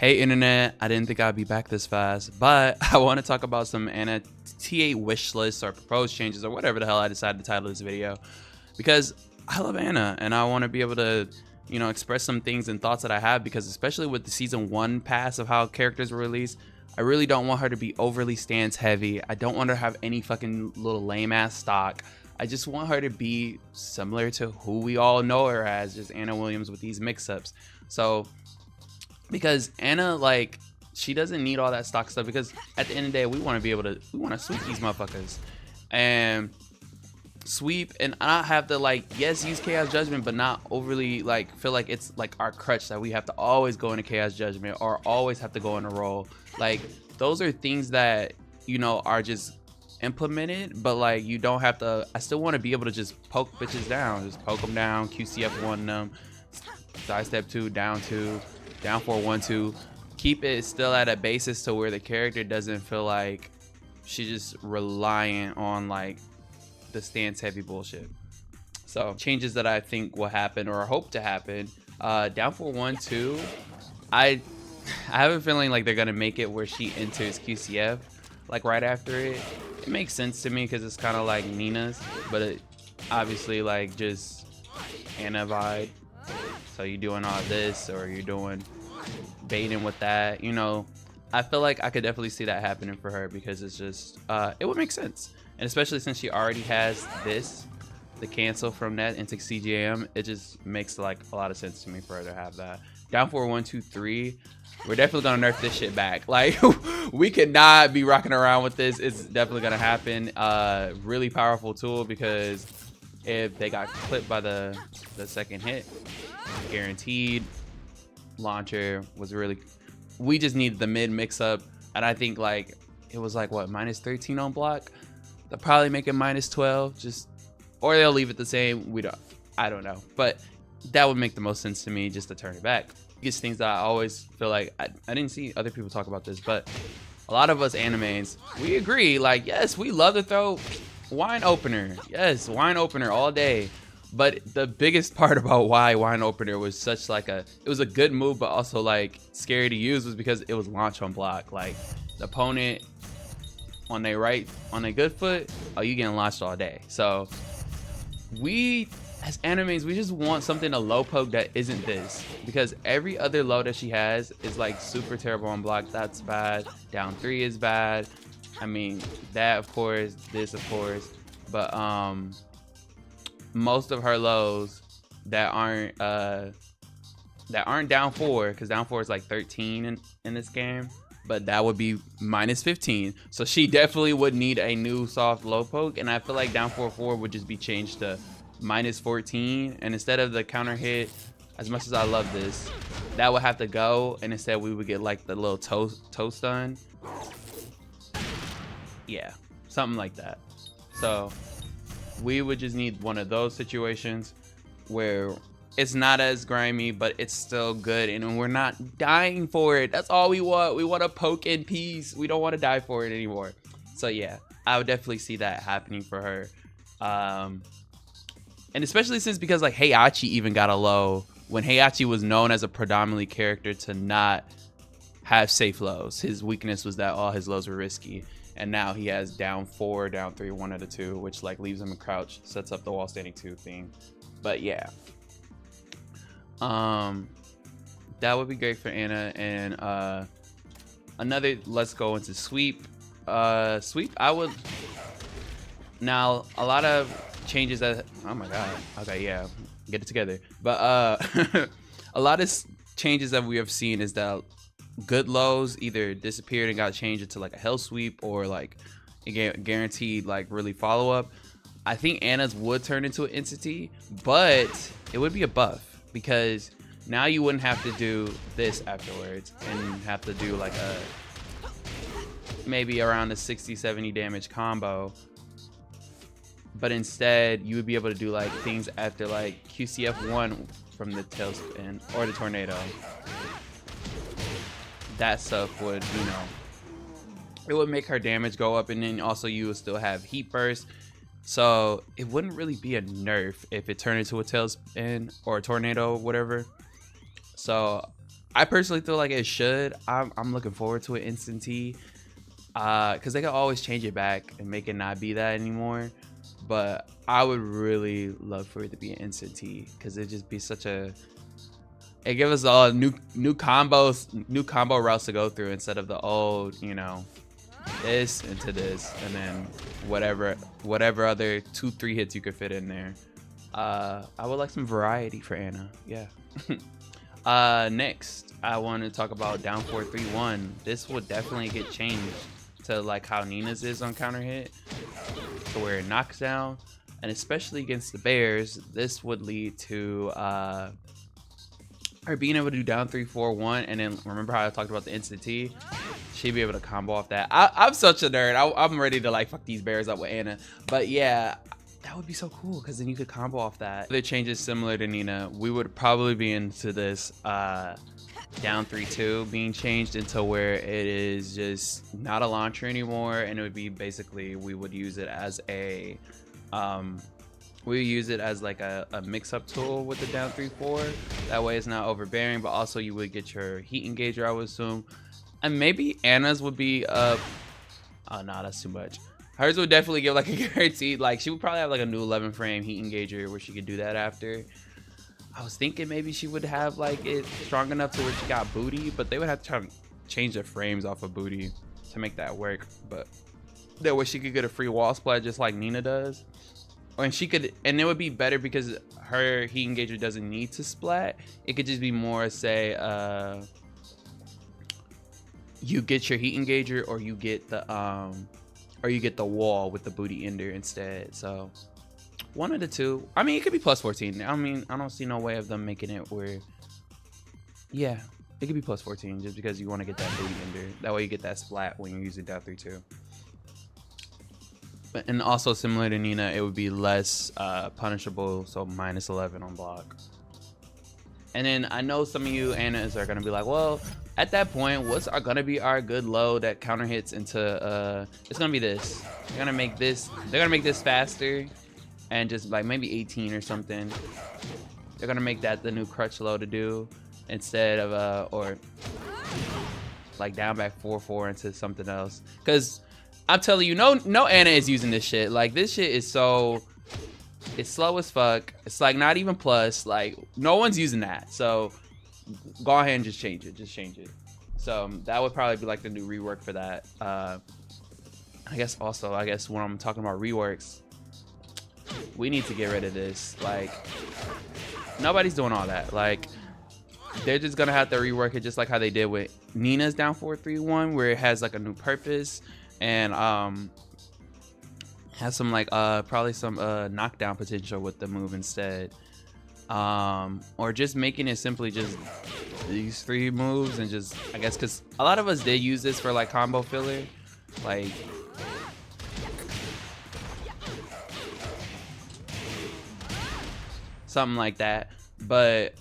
Hey internet, I didn't think I'd be back this fast, but I want to talk about some Anna T8 wish lists or proposed changes or whatever the hell I decided to title this video, because I love Anna and I want to be able to, express some things and thoughts that I have, because especially with the season 1 pass of how characters were released, I really don't want her to be overly stance heavy. I don't want her to have any fucking little lame ass stock. I just want her to be similar to who we all know her as, just Anna Williams with these mix-ups. So because Anna, like, she doesn't need all that stock stuff, because at the end of the day, we want to be able to, we want to sweep these motherfuckers and sweep and not have to, like, yes, use Chaos Judgment, but not overly, like, feel like it's like our crutch that we have to always go into Chaos Judgment or always have to go in a roll. Like, those are things that, are just implemented, but like, you don't have to. I still want to be able to just poke bitches down, just poke them down, QCF1 them, side step 2, down 2, down 4, 1, 2. Keep it still at a basis to where the character doesn't feel like she's just reliant on like the stance heavy bullshit. So changes that I think will happen or hope to happen. Down 4, 1, 2. I have a feeling like they're gonna make it where she enters QCF like right after it. It makes sense to me because it's kind of like Nina's, but it obviously like just Anna vibe. So you're doing all this, or you're doing baiting with that, I feel like I could definitely see that happening for her, because it's just it would make sense. And especially since she already has this, the cancel from that into CGM, it just makes like a lot of sense to me for her to have that. Down 4, 1, 2, 3. We're definitely gonna nerf this shit back. Like, we cannot be rocking around with this. It's definitely gonna happen. Really powerful tool, because if they got clipped by the second hit, guaranteed launcher was really, we just needed the mid mix up. And I think like it was like what, -13 on block. They'll probably make it -12, just, or they'll leave it the same. I don't know, but that would make the most sense to me, just to turn it back. It's things that I always feel like I didn't see other people talk about this, but a lot of us animes, we agree, like, yes, we love to throw wine opener. Yes, wine opener all day. But the biggest part about why wine opener was such like it was a good move, but also like scary to use, was because it was launch on block. Like, the opponent on their good foot, oh, you getting launched all day. So we as animes, we just want something to low poke that isn't this, because every other low that she has is like super terrible on block. That's bad. Down 3 is bad. I mean, that of course, this of course, but most of her lows that aren't down 4, because down 4 is like 13 in this game, but that would be -15. So she definitely would need a new soft low poke, and I feel like down 4 would just be changed to -14, and instead of the counter hit, as much as I love this, that would have to go, and instead we would get like the little toe stun. Yeah, something like that. So we would just need one of those situations where it's not as grimy, but it's still good, and we're not dying for it. That's all we want. We want to poke in peace. We don't want to die for it anymore. So yeah, I would definitely see that happening for her. And especially because like Heihachi even got a low, when Heihachi was known as a predominantly character to not have safe lows. His weakness was that all his lows were risky. And now he has down 4, down 3, 1 out of 2, which like leaves him a crouch, sets up the wall standing 2 thing. But yeah, that would be great for Anna. And another, let's go into sweep. Sweep, I would, now a lot of changes that, oh my god, okay, yeah, get it together. But a lot of changes that we have seen is that good lows either disappeared and got changed into like a hell sweep, or like a guaranteed like really follow up. I think Anna's would turn into an entity, but it would be a buff, because now you wouldn't have to do this afterwards and have to do like a maybe around a 60-70 damage combo, but instead you would be able to do like things after like QCF1 from the tailspin or the tornado. That stuff would, it would make her damage go up, and then also you would still have heat burst. So it wouldn't really be a nerf if it turned into a tailspin or a tornado or whatever. So I personally feel like it should. I'm looking forward to it instant T, because they can always change it back and make it not be that anymore. But I would really love for it to be an instant T, because it'd just be such a, it give us all new combos, new combo routes to go through instead of the old, you know, this into this and then whatever other 2-3 hits you could fit in there. I would like some variety for Anna. Yeah. Next I want to talk about down 4-3-1. This will definitely get changed to like how Nina's is on counter hit, to where it knocks down, and especially against the bears, this would lead to her being able to do down 3-4-1, and then remember how I talked about the instant T? She'd be able to combo off that. I'm such a nerd. I'm ready to like fuck these bears up with Anna. But yeah, that would be so cool, because then you could combo off that. The changes similar to Nina, we would probably be into this down 3-2 being changed into where it is just not a launcher anymore, and it would be basically, we would use it as a like a mix-up tool with the down 3-4. That way it's not overbearing, but also you would get your heat engager, I would assume. And maybe Anna's would be oh no, that's too much. Hers would definitely give like a guaranteed, like she would probably have like a new 11 frame heat engager where she could do that after. I was thinking maybe she would have like it strong enough to where she got booty, but they would have to try to change the frames off of booty to make that work. But that way she could get a free wall splat just like Nina does. And she could, and it would be better because her heat engager doesn't need to splat. It could just be more, say, you get your heat engager, or you get the wall with the booty ender instead. So one of the two. I mean, it could be plus 14. I mean, I don't see no way of them making it where, yeah, it could be plus 14 just because you want to get that booty ender. That way you get that splat when you're using down 3-2. And also similar to Nina, it would be less punishable, so minus 11 on block. And then I know some of you Annas are gonna be like, well, at that point, what's gonna be our good low that counter hits into it's gonna be this. They're gonna make this faster, and just like maybe 18 or something. They're gonna make that the new crutch low to do instead of or like down back 4-4 into something else. Because I'm telling you, no Anna is using this shit. Like, this shit is so, it's slow as fuck. It's like not even plus. Like, no one's using that. So go ahead and just change it. Just change it. So that would probably be like the new rework for that. I guess when I'm talking about reworks, we need to get rid of this. Like, nobody's doing all that. Like, they're just gonna have to rework it just like how they did with Nina's down 4-3-1, where it has like a new purpose. And has some like probably some knockdown potential with the move instead, or just making it simply just these 3 moves, and just, I guess, because a lot of us did use this for like combo filler, like something like that. But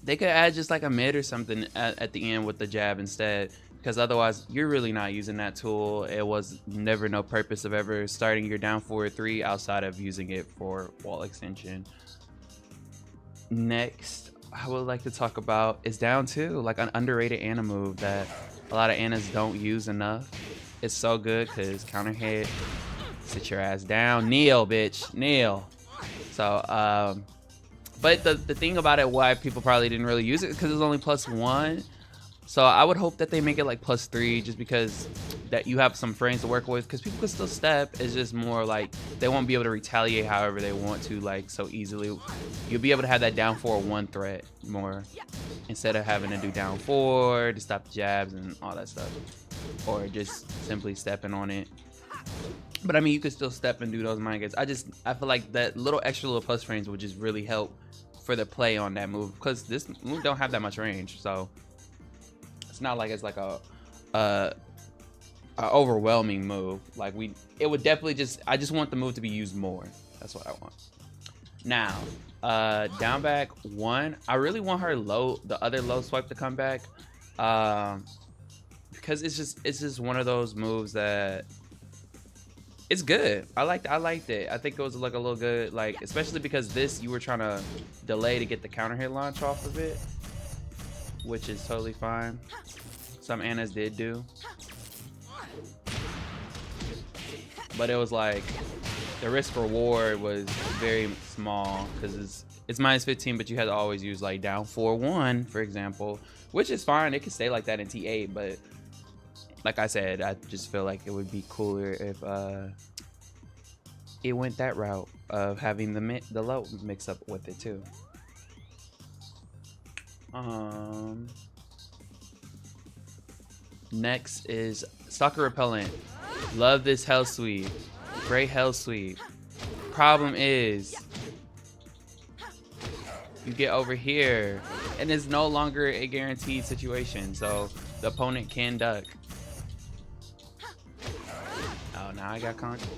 they could add just like a mid or something at the end with the jab instead. Because otherwise, you're really not using that tool. It was never no purpose of ever starting your down 4-3 outside of using it for wall extension. Next, I would like to talk about is down 2, like an underrated Anna move that a lot of Annas don't use enough. It's so good because counter hit, sit your ass down, kneel, bitch, kneel. So, but the thing about it, why people probably didn't really use it, because it's only plus 1. So I would hope that they make it like plus 3, just because that you have some frames to work with, because people can still step. It's just more like they won't be able to retaliate however they want to, like, so easily. You'll be able to have that down 4-1 threat more, instead of having to do down 4 to stop the jabs and all that stuff, or just simply stepping on it. But I mean, you could still step and do those mind games. I feel like that extra little plus frames would just really help for the play on that move, because this move don't have that much range. So it's not like it's like a overwhelming move. Like, it would definitely just, I just want the move to be used more. That's what I want. Now, down back 1, I really want her the other low swipe to come back, because it's just one of those moves that it's good. I liked it. I think it was like a little good, like, especially because this, you were trying to delay to get the counter hit launch off of it. which is totally fine. Some Annas did do. But it was like the risk reward was very small because it's minus 15, but you had to always use like down 4-1, for example, which is fine. It could stay like that in T8, but like I said, I just feel like it would be cooler if it went that route of having the low mix up with it too. Next is Stalker Repellent. Love this hell sweep. Great hell sweep. Problem is, you get over here and it's no longer a guaranteed situation, so the opponent can duck. Oh, now I got content.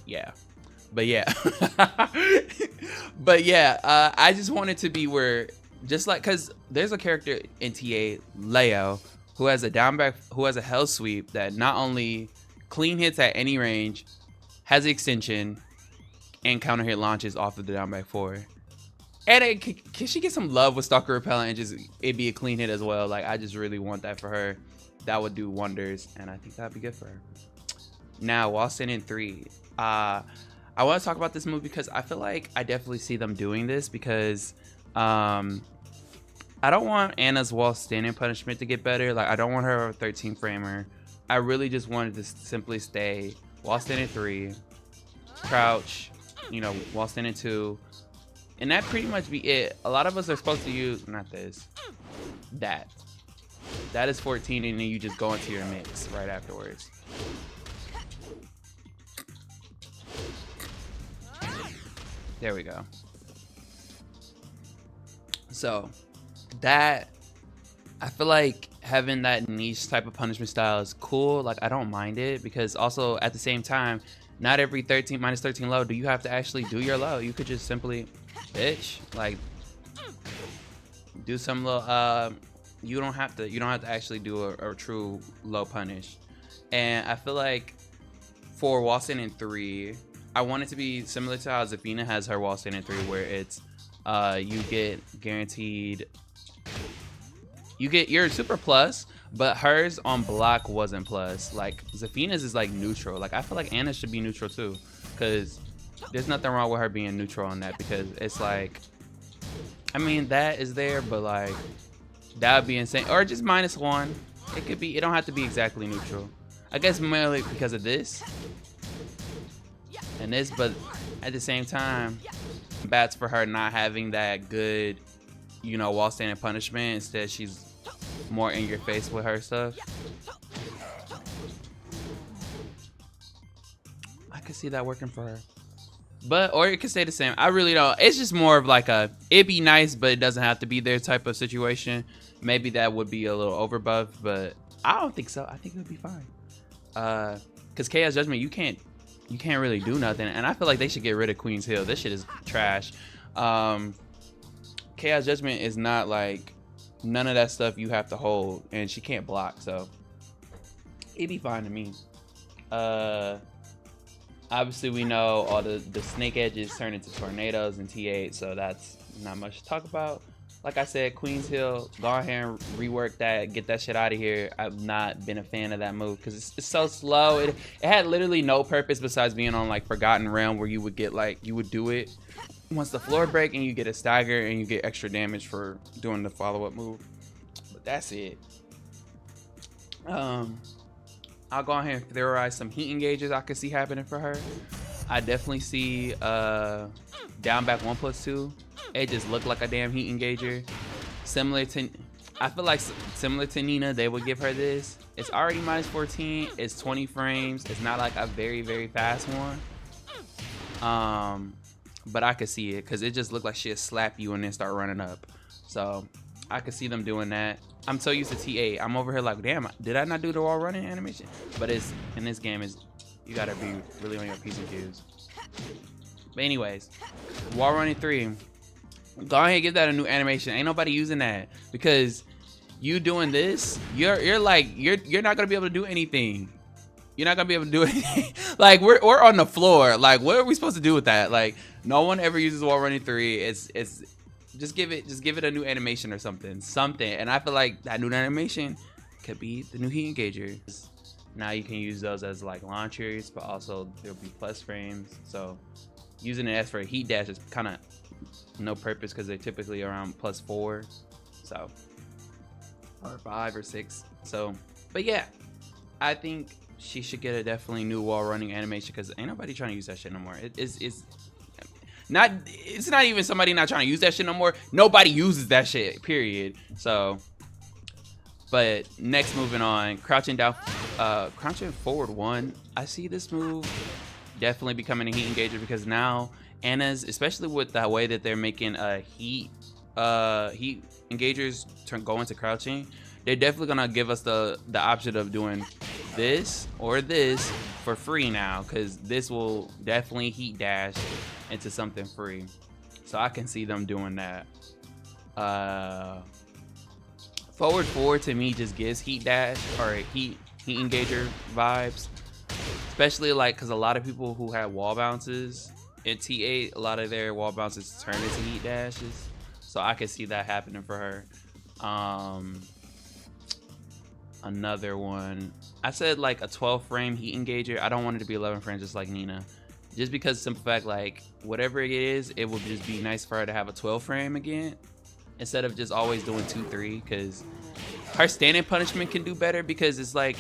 Yeah. But yeah. But yeah, I just want it to be where, just like, because there's a character in TA, Leo, who has a down back, who has a hell sweep that not only clean hits at any range, has extension, and counter hit launches off of the down back 4. And can she get some love with Stalker Repellent and just it be a clean hit as well? Like, I just really want that for her. That would do wonders, and I think that'd be good for her. Now, while standing 3, I want to talk about this move because I feel like I definitely see them doing this because I don't want Anna's wall standing punishment to get better. Like, I don't want her 13 framer. I really just wanted to simply stay wall standing 3, crouch, you know, wall standing 2, and that pretty much be it. A lot of us are supposed to use, not this, that is 14, and then you just go into your mix right afterwards. There we go. So that, I feel like having that niche type of punishment style is cool. Like, I don't mind it because also at the same time, not every minus 13 low do you have to actually do your low. You could just simply, bitch, like, do some little, you don't have to actually do a true low punish. And I feel like for wall standing 3, I want it to be similar to how Zafina has her wall standing 3, where it's you get guaranteed, you get your super plus, but hers on block wasn't plus. Like, Zafina's is like neutral. Like, I feel like Anna should be neutral too, because there's nothing wrong with her being neutral on that, because it's like, I mean, that is there, but like, that would be insane. Or just -1. It could be, it don't have to be exactly neutral. I guess mainly because of this and this, but at the same time, bats for her not having that good, you know, wall standing punishment. Instead, she's more in your face with her stuff. I could see that working for her. But, or it could stay the same. I really don't. It's just more of like a, it'd be nice, but it doesn't have to be there type of situation. Maybe that would be a little overbuffed, but I don't think so. I think it would be fine. Because Chaos Judgment, you can't really do nothing. And I feel like they should get rid of Queen's Hill. This shit is trash. Chaos Judgment is not like, none of that stuff you have to hold, and she can't block, so it'd be fine to me. Obviously we know all the snake edges turn into tornadoes in T8, so that's not much to talk about. Like I said, Queen's Hill, go ahead and rework that, get that shit out of here. I've not been a fan of that move because it's so slow. It had literally no purpose besides being on like Forgotten Realm, where you would get like, you would do it once the floor break and you get a stagger and you get extra damage for doing the follow-up move. But that's it. I'll go ahead and theorize some heat engages I could see happening for her. I definitely see down back 1+2. It just looked like a damn heat engager. Similar to, I feel like similar to Nina, they would give her this. It's already -14. It's 20 frames. It's not like a very, very fast one. But I could see it because it just looked like she'd slap you and then start running up. So I could see them doing that. I'm so used to T8. I'm over here like, damn, did I not do the wall running animation? But it's, in this game, is you gotta be really on your P's and Q's. But anyways, wall running 3. Go ahead and give that a new animation. Ain't nobody using that because you doing this, you're like, you're not gonna be able to do anything. You're not gonna be able to do anything. Like, we're on the floor. Like, what are we supposed to do with that? Like, no one ever uses wall running 3. It's Just give it a new animation or something. And I feel like that new animation could be the new heat engager. Now you can use those as like launchers, but also there'll be plus frames. So using it as for a heat dash is kind of no purpose because they're typically around +4, so or 5 or 6. So, but yeah, I think she should get a definitely new wall running animation because ain't nobody trying to use that shit no more. It's not even somebody not trying to use that shit no more. Nobody uses that shit, period. So, but next, moving on, crouching forward 1. I see this move definitely becoming a heat engager because now Anna's, especially with the way that they're making heat engagers go into crouching, they're definitely gonna give us the option of doing this or this for free now, because this will definitely heat dash into something free. So I can see them doing that. Forward 4 to me just gives heat dash or heat engager vibes, especially like because a lot of people who had wall bounces in T8, a lot of their wall bounces turn into heat dashes. So I could see that happening for her. Another one, I said like a 12 frame heat engager. I don't want it to be 11 frames just like Nina, just because simple fact, like whatever it is, it would just be nice for her to have a 12 frame again instead of just always doing 2-3, because her standing punishment can do better, because it's like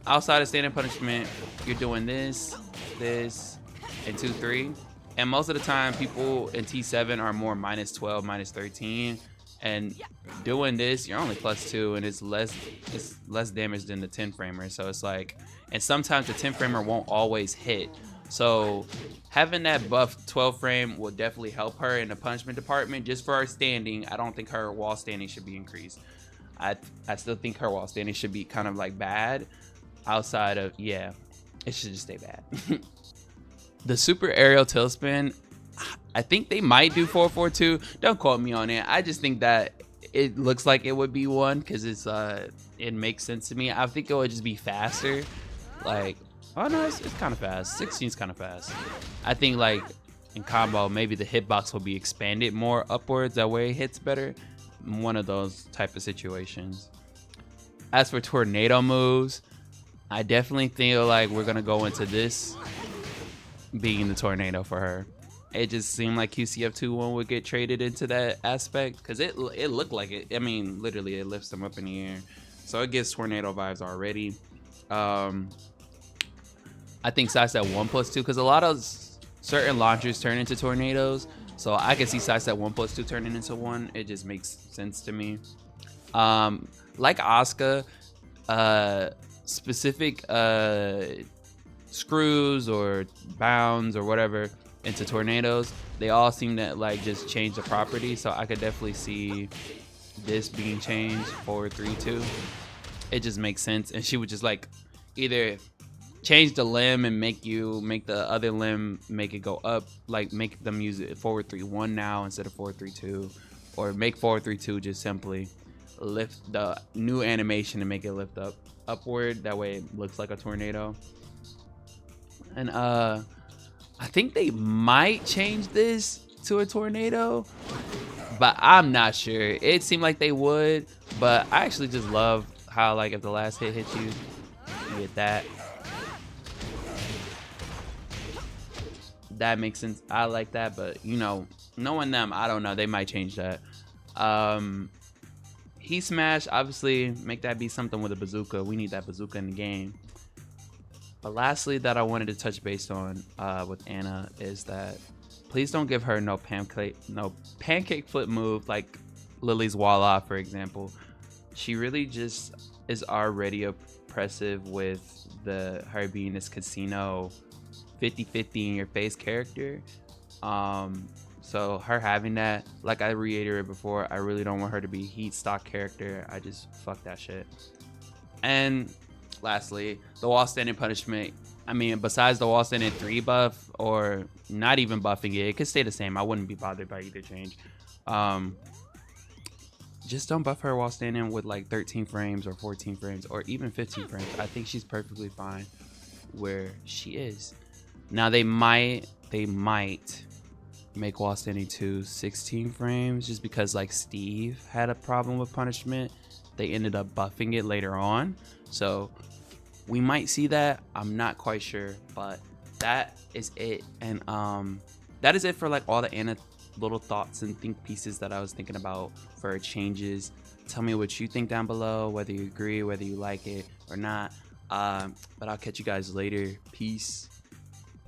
outside of standing punishment you're doing this and 2-3, and most of the time people in T7 are more -12, -13, and doing this you're only +2, and it's less damage than the 10 framer. So it's like, and sometimes the 10 framer won't always hit. So having that buff 12 frame will definitely help her in the punishment department. Just for her standing, I don't think her wall standing should be increased. I still think her wall standing should be kind of like bad. Outside of, yeah, it should just stay bad. The super aerial tailspin, I think they might do 442. Don't quote me on it. I just think that it looks like it would be one because it makes sense to me. I think it would just be faster. Like, oh no, it's kind of fast. 16 is kind of fast. I think like in combo, maybe the hitbox will be expanded more upwards. That way it hits better. One of those type of situations. As for tornado moves, I definitely feel like we're gonna go into this being the tornado for her. It just seemed like QCF 2-1 would get traded into that aspect because it looked like it. I mean, literally, it lifts them up in the air, so it gives tornado vibes already. I think sidestep 1+2 because a lot of certain launchers turn into tornadoes, so I can see sidestep 1+2 turning into 1. It just makes sense to me. Like Asuka, specific screws or bounds or whatever into tornadoes, they all seem to like just change the property. So I could definitely see this being changed 4-3-2. It just makes sense, and she would just like either change the limb and make the other limb make it go up, like make them use it 4-3-1 now instead of 4-3-2, or make 4-3-2 just simply lift the new animation and make it lift upward. That way it looks like a tornado. And I think they might change this to a tornado, but I'm not sure. It seemed like they would, but I actually just love how like if the last hit hits you, you get that. That makes sense. I like that, but you know, knowing them, I don't know. They might change that. Heat smash, obviously, make that be something with a bazooka. We need that bazooka in the game. But lastly, that I wanted to touch base on with Anna is that please don't give her no pancake flip move like Lily's wall off, for example. She really just is already oppressive with her being this casino 50-50 in your face character. So her having that, like I reiterated before, I really don't want her to be heat stock character. I just fuck that shit. And lastly, the wall standing punishment. I mean, besides the wall standing 3 buff or not even buffing it could stay the same. I wouldn't be bothered by either change. Just don't buff her wall standing with like 13 frames or 14 frames or even 15 frames. I think she's perfectly fine where she is. Now they might make while standing 2 16 frames, just because like Steve had a problem with punishment. They ended up buffing it later on, so we might see that. I'm not quite sure, but that is it. And that is it for like all the Anna little thoughts and think pieces that I was thinking about for changes. Tell me what you think down below, whether you agree, whether you like it or not. But I'll catch you guys later. Peace.